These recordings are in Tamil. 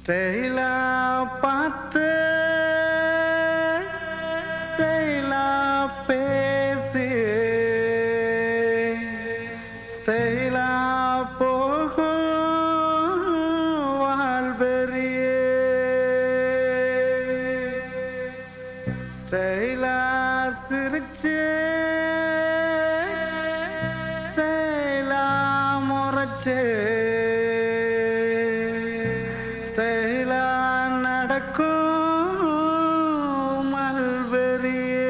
ஸ்டைலா பார்த்து ஸ்டைலா பேசி ஸ்டைலா போகும் வாழ்பெரியே ஸ்டைலா சிரிச்சு ஸ்டைலா முறைச்சு ஸ்டைலா நடக்கும் மல்பெரியே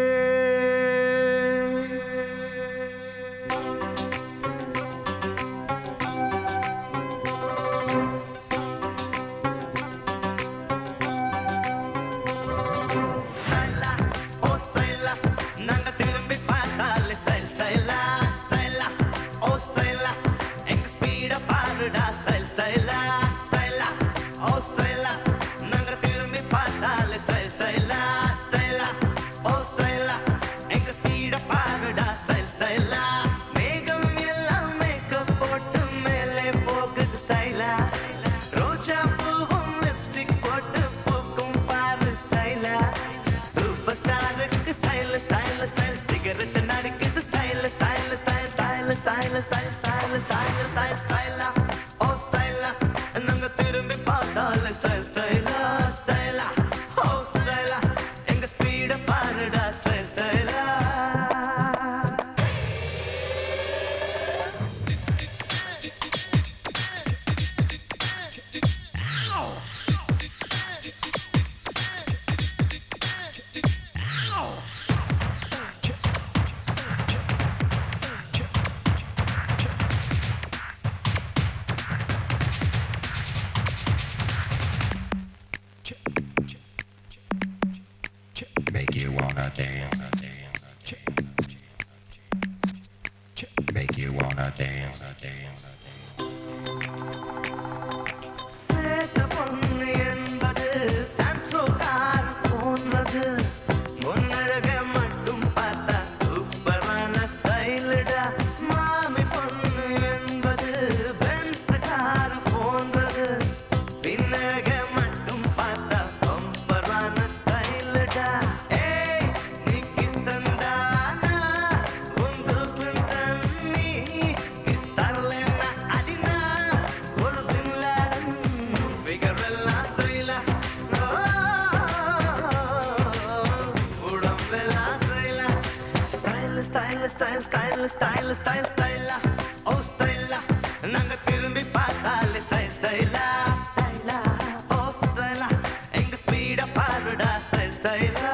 Make you wanna dance. Make you wanna dance. சேட்ட பொண்ணு என்பது சான்சோகார் போன்றது முன்னழக மட்டும் பார்த்தா சூப்பரான ஸ்டைலுடா மாமி பொண்ணு என்பது பென்ஸ் கார் போன்றது பின்னழக மட்டும் பார்த்தா பம்பரான ஸ்டைலுடா ஏய் நீ கிஸ்தந்தானா உந்து தண்ணி கிஸ்தர்லேனா அடினா ஒரு தின்லாடன் ஃபிகரெல்லாம் ஸ்டைலா உடம்பெல்லாம் ஸ்டைலா ஸ்டைலா ஓ ஸ்டைலா நாங்க திரும்பி பார்த்தாலே ஸ்டைலா ஓ ஸ்டைலா எங்க ஸ்பீடா பாருடா ஸ்டைலா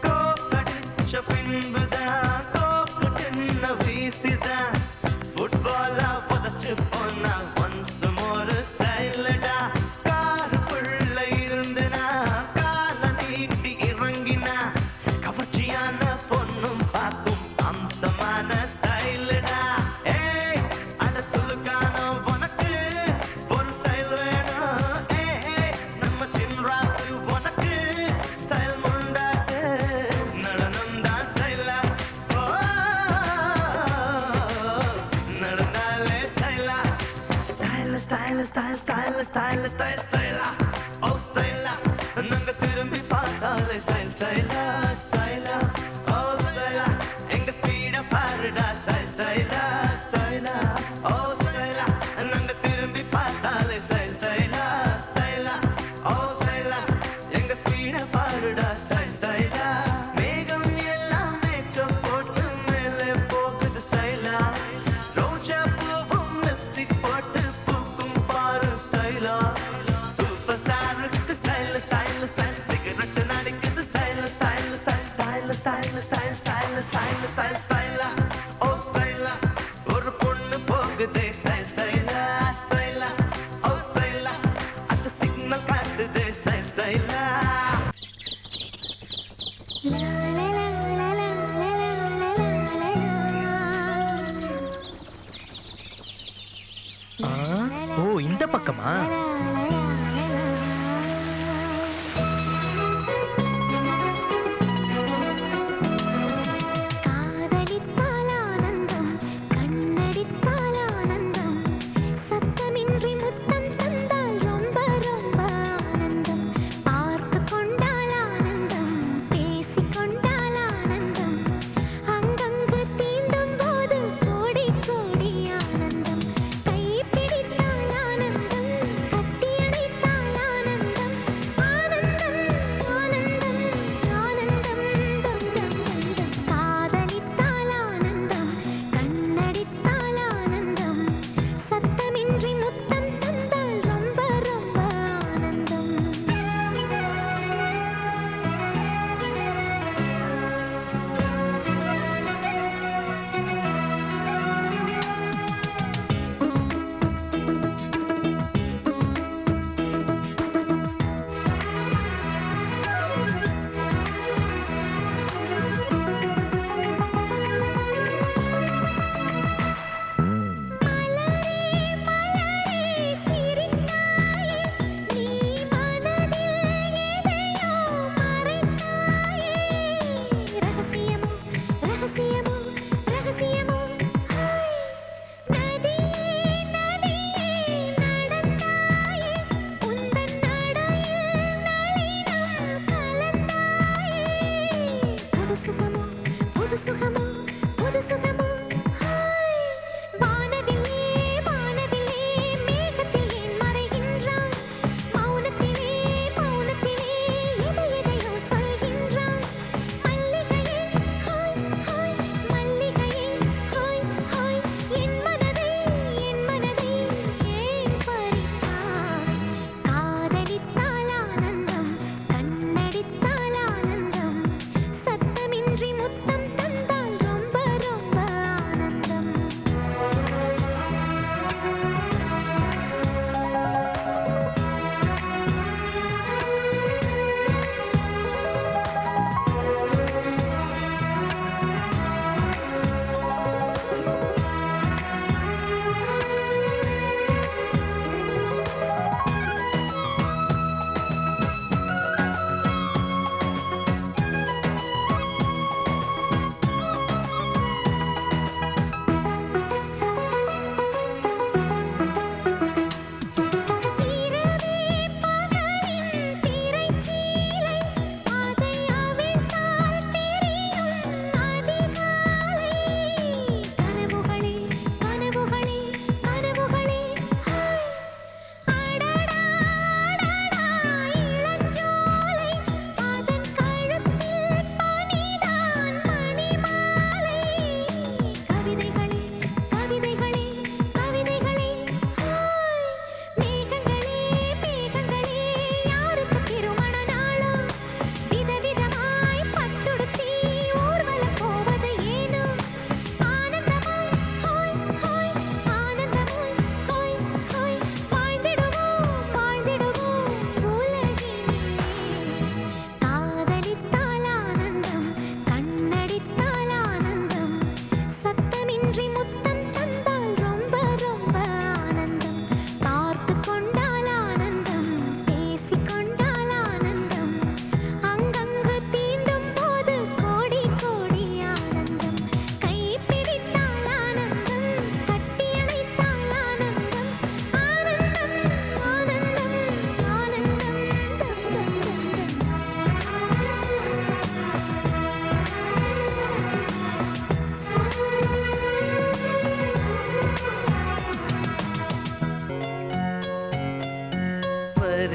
கோக்கடிச்ச பின்புதான் கோக்கு தின்ன வீசிதான் ஃபுட்பாலா புதைச்சு போனா ஒன்ஸ் மோர் ஸ்டைலடா காருக்குள்ள இருந்துனா கால நீட்டி இறங்கினா கவர்ச்சியான பொண்ணும் பார்க்கும் அம்சமான ஸ்டைலடா ஏய் அடுத்துக்கான உனக்கு ஒரு ஸ்டைல் வேணும் ஏய் நம்ம சின்ராசு உனக்கு ஸ்டைல் முண்டாசு நடனம் தான் ஸ்டைலா ஓ நடந்தாலே ஸ்டைலா ஸ்டைலா ஓ ஸ்டைலா நாங்க திரும்பி பார்த்தாலே ஸ்டைலா ஓ ஸ்டைலா எங்க ஸ்பீட பாருடா ஸ்டைலா ஓ ஸ்டைலா நாங்க திரும்பி பார்த்தாலே ஸ்டைலா ஓ ஸ்டைலா எங்க ஸ்பீட பாருடா ஸ்டைலா மேகம் எல்லாம் மேக்கப் போட்டு மேலே போகுது ஸ்டைலா ரோஜா பூவும் லிப்ஸ்டிக் போட்டு பூக்கும் பாரு ஸ்டைலா சூப்பர் ஸ்டாருக்கு ஸ்டைல் சிகரெட் நடிக்க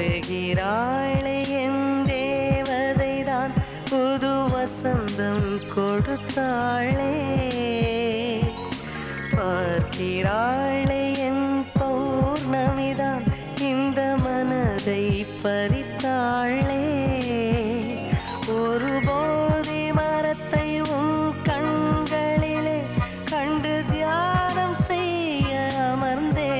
வருகிறாளே என் தேவதைதான் புது வசந்தம் கொடுத்தாளே பார்க்கிறாளே என் பௌர்ணமிதான் இந்த மனதை பறித்தாளே ஒரு போதி மரத்தை உன் கண்களிலே கண்டு தியானம் செய்ய அமர்ந்தே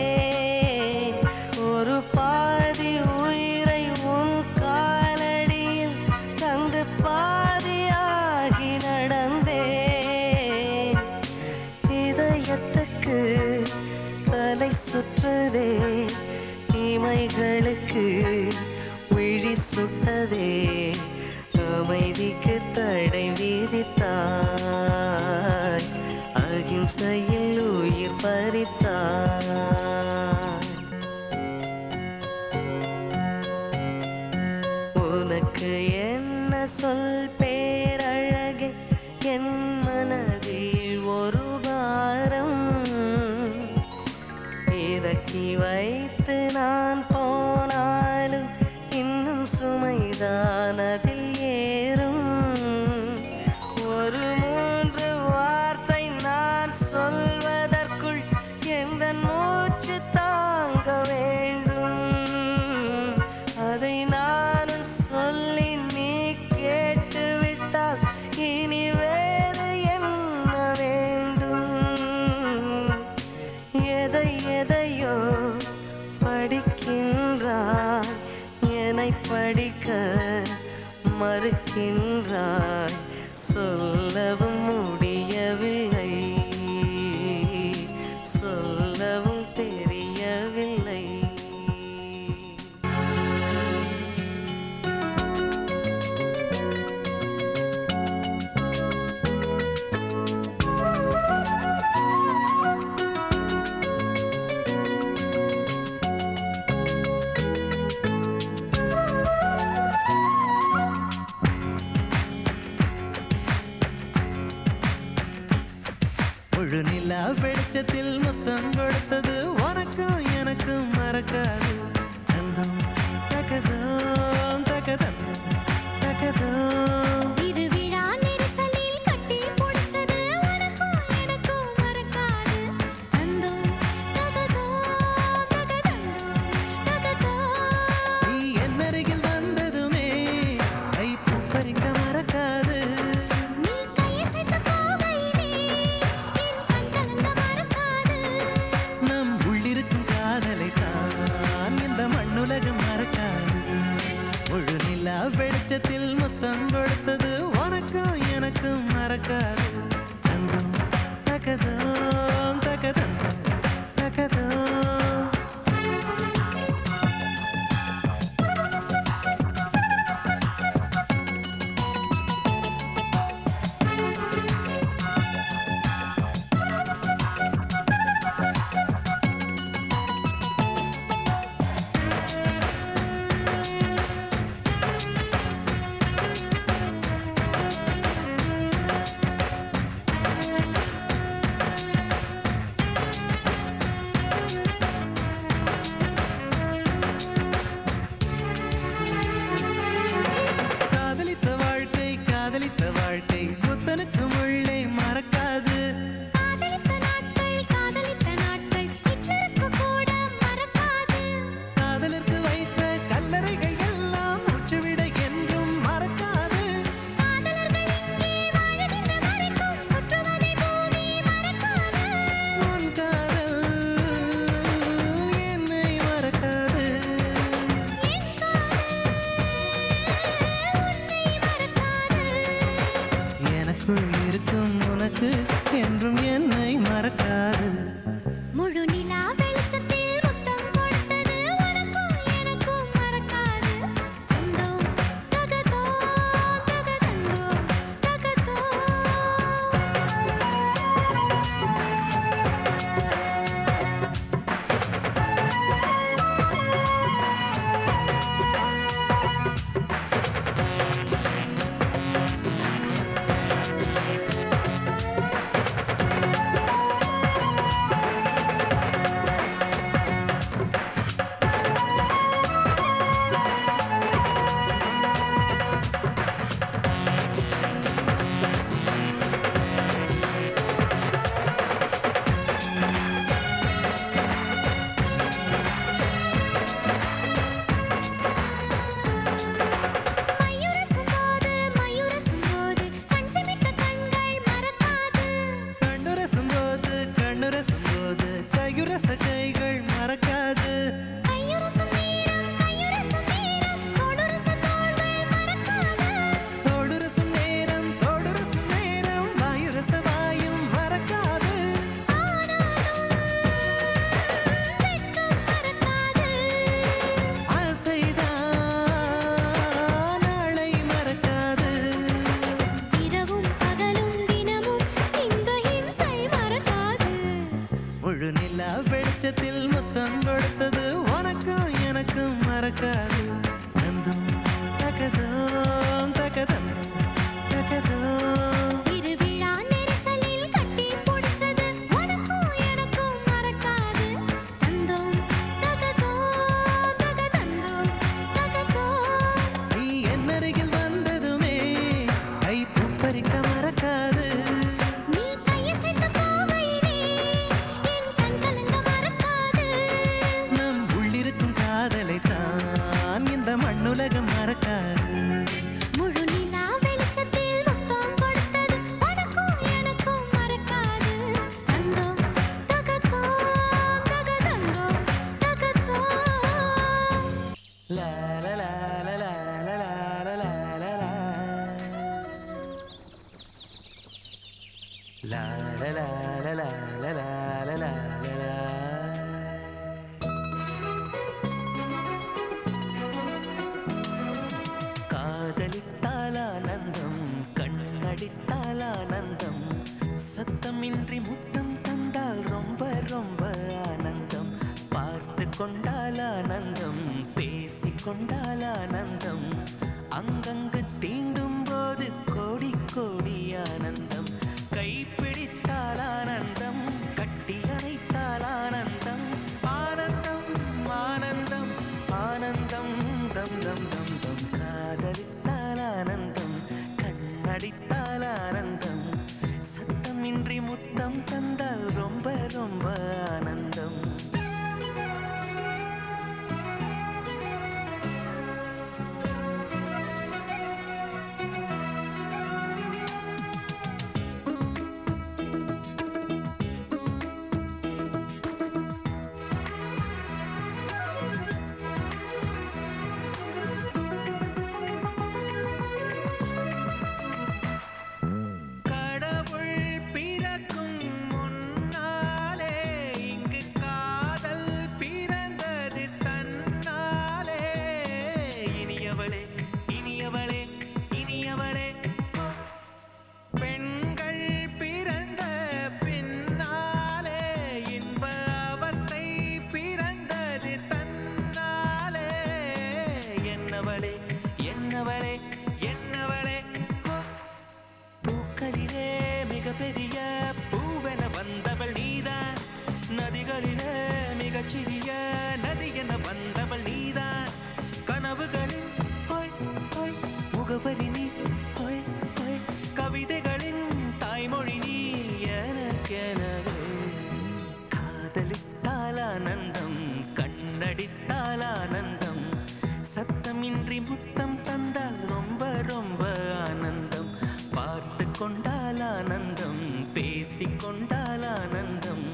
ஒரு பாதி உயிரை உன் காலடியில் தந்து பாதியாகி நடந்தே இதயத்துக்கு தலை சுற்றுதே இமை ஆசைகளுக்கு விழி சுட்டதே அமைதிக்கு தடை விதித்தாய் அகிம்சையில் உயிர் பறித்தாய் உனக்கு என்ன சொல் பேரழகே என் மனதில் ஒரு வாரம் இறக்கி வைத்து நான் போனாலும் இன்னும் சுமைதான் அதில் ஏறும் ஒரு 3 வார்த்தை நான் சொல்வதற்குள் எந்த மூச்சு தாங்க வேண்டும் அதை நானும் சொல்லி நீ கேட்டுவிட்டால் இனி வேறு என்ன வேண்டும் எதையோ படிக்கின்றாய் என்னை படிக்க மறுக்கின்றாய் சொல்லவும் முடியவில்லை சொல்லவும் தெரியவில்லை முழு நிலா வெளிச்சத்தில் முத்தம் கொடுத்தது உனக்கும் எனக்கும் மறக்காது தந்தம் தகதம் தகதம் தகதம் திருவிழா நெரிசலில் கட்டி பிடிச்சது உனக்கும் எனக்கும் மறக்காது தந்தம் தகதம் தகதம் நீ என்னருகில் வந்ததுமே கை பூப்பறிக்க மறக்காது நீ கையசைத்த போகையிலே என் கண் கலங்க மறக்காது நம் உள்ளிருக்கும் காதலை தான் இந்த மண்ணுலகம் மறக்காது முழு நிலா வெளிச்சத்தில் முத்தம் கொடுத்தது உனக்கும் எனக்கும் மறக்காது தந்தம் தகதம் தகதம் தகதம் நடக்காது தந்தம் தகதம் தகதந்தம் தகதம் திருவிழா நெரிசலில் கட்டி பிடிச்சது உனக்கும் எனக்கும் மறக்காது தந்தோம் தகதோ தகதந்தோம் தகதோ நீ என்னருகில் வந்ததுமே கை பூப்பறிக்க மறக்காது நீ கையசைத்து போகையிலே என் கண் கலங்க மறக்காது நம் உள்ளிருக்கும் காதலை தான் இந்த மண்ணுலகம் மறக்காது முழு நிலா வெளிச்சத்தில் முத்தம் கொடுத்தது உனக்கும் எனக்கும் மறக்காது தந்தோம் தகதோ தகதந்தோம் தகதோ லா லா லா லா லா லா லா லா லா லா. லா லா லா லா லா லா லா லா லா லா. காதலித்தால் ஆனந்தம் கண்ணடித்தால் ஆனந்தம் சத்தமின்றி முத்தம் தந்தால் ரொம்ப ரொம்ப ஆனந்தம் பார்த்து கொண்டால் ஆனந்தம் பேசி கொண்டால் ஆனந்தம் அங்கங்கு தீண்டும் போது கோடி கோடி ஆனந்தம் கைப்பிடித்தால் ஆனந்தம் கட்டி அணைத்தால் ஆனந்தம் ஆனந்தம் ஆனந்தம் ஆனந்தம் தம் தம் தம் தம் காதலித்தால் ஆனந்தம் கண்ணடித்தால் ஆனந்தம் சத்தமின்றி முத்தம் தந்தால் ரொம்ப ரொம்ப ஆனந்தம் கடவுள் பிறக்கும் முன்னாலே இங்கு காதல் பிறந்தது தன்னாலே இனியவளே இனியவளே இனியவளே பெண்கள் பிறந்த பின்னாலே இன்ப அவஸ்தை பிறந்தது தன்னாலே என்னவளே என்னவளே என்னவளே பூக்களிலே மிகப்பெரிய பூவென வந்தவள் நீதான் நதிகளிலே மிகச்சிறிய நதி என வந்தவள் நீதான் கனவுகளின் ஹோய் ஹோய் முகவரி நீ ஹோய் ஹோய் கவிதைகளின் தாய்மொழி நீ எனக்கெனவே காதலித்தால் ஆனந்தம் கண்ணடித்தால் ஆனந்தம் சத்தமின்றி முத்தம் தந்தால் ரொம்ப ரொம்ப ஆனந்தம் பார்த்து கொண்டால் ஆனந்தம் பேசிக் கொண்டால் ஆனந்தம்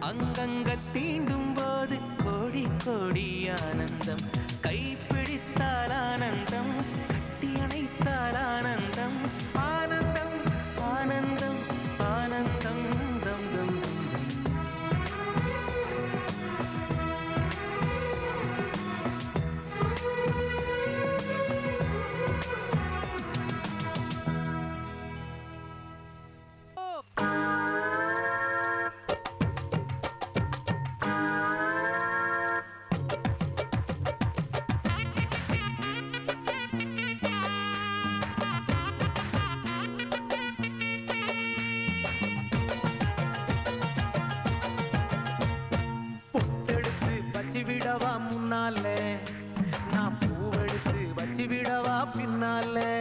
அங்கங்க தீண்டும் போது கோடி கோடி ஆனந்தம் கைப்பிடித்தால் ஆனந்தம் கட்டி அணைத்தால் ஆனந்தம் ஆனந்தம் ஆனந்தம் ஆனந்தம் தம் தம் தம் பொட்டெடுத்து வச்சு விடவா முன்னாலே நான் பூவெடுத்து வச்சு விடவா பின்னாலே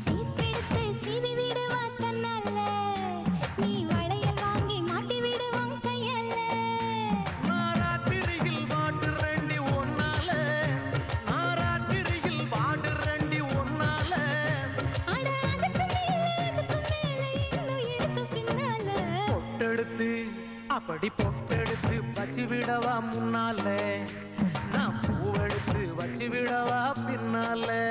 சீப்பெடுத்து சீவி விடுவா தன்னால நீ வளையல் வாங்கி மாட்டி விடுவோம் கையால நாராத்திரியில் வாட்டு ரெண்டி ஒன்னால நாராத்திரியில் வாட்டு ரெண்டி ஒன்னால அட அதுக்கு மேல இன்னும் இருக்கு பின்னால பொட்டெடுத்து அப்படி பொட்டெடுத்து வச்சு விடவா முன்னாலே நான் பூவெடுத்து வச்சு விடவா பின்னாலே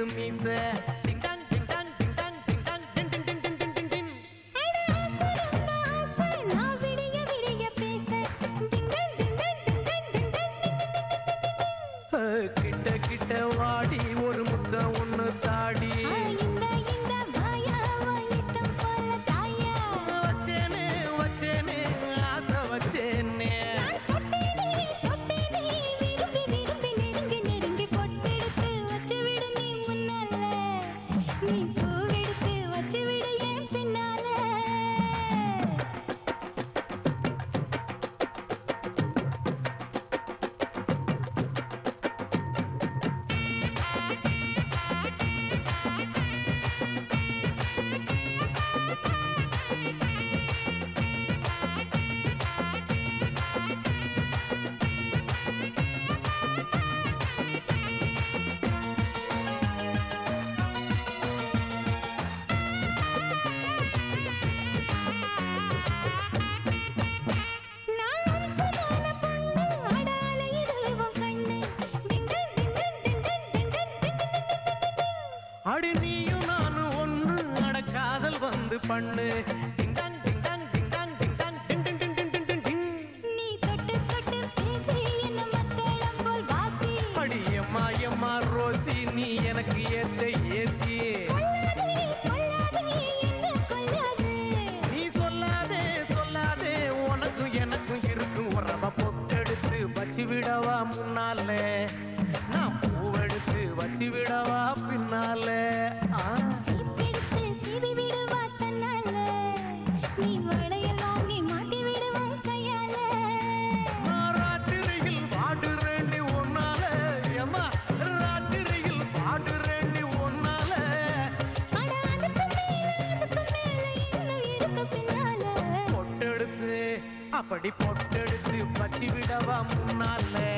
மீச ding dong ding dong ding dong ding dong ding ding ding ding ding ding ding. அட ஆசை ரொம்ப ஆசை நான் விடிய விடிய பேச டிங்கன் டிங்கன் டிங்கன் டிங்கன் கிட்ட கிட்ட வாடி ஒரு முத்த ஒண்ணு தாடி இந்த வாயா இஷ்டம் போல தாயா வச்சேனே வச்சேனே ஆசை வச்சேனே நான் தொட்டேனே விரும்பி விரும்பி நெருங்கி நெருங்கி பொட்டெடுத்து வச்சு விடு நீ முன்னால நீ பூவெடுத்து வச்சு விடு என் பின்னால நான் அம்சமான பொண்ணு அடால இதுவும் கண்ணு டிங்கன் டிங்கன் டிங்கன் டிங்கன் அடி நீயும் நானும் ஒண்ணு அட காதல் வந்து பண்ணு ding dong ding dong ding dong ding dong ding ding ding ding ding ding ding. நீ தொட்டு தொட்டு பேசி என்ன மத்தளம் போல் வாசி அடி எம்மா எம்மா ரோசி நீ எனக்கு ஏத்த ஏசி கொல்லாதே என்ன கொல்லாது நீ சொல்லாதே சொல்லாதே உனக்கும் எனக்கும் இருக்கும் உறவ பொட்டெடுத்து வச்சு விடவா முன்னாலே நான் பூவெடுத்து வச்சு விடவா பின்னாலே சீப்பெடுத்து சீவி விடுவா தன்னால நீ வளையல் வாங்கி மாட்டி விடுவான் கையால நான் ராத்திரியில் பாடுறேண்டி ஒன்னால ஏம்மா ராத்திரியில் பாடுறேண்டி ஒன்னால அட அதுக்கு மேல இன்னும் இருக்கு பின்னால பொட்டெடுத்து அப்படி பொட்டெடுத்து வச்சு விடவா முன்னாலே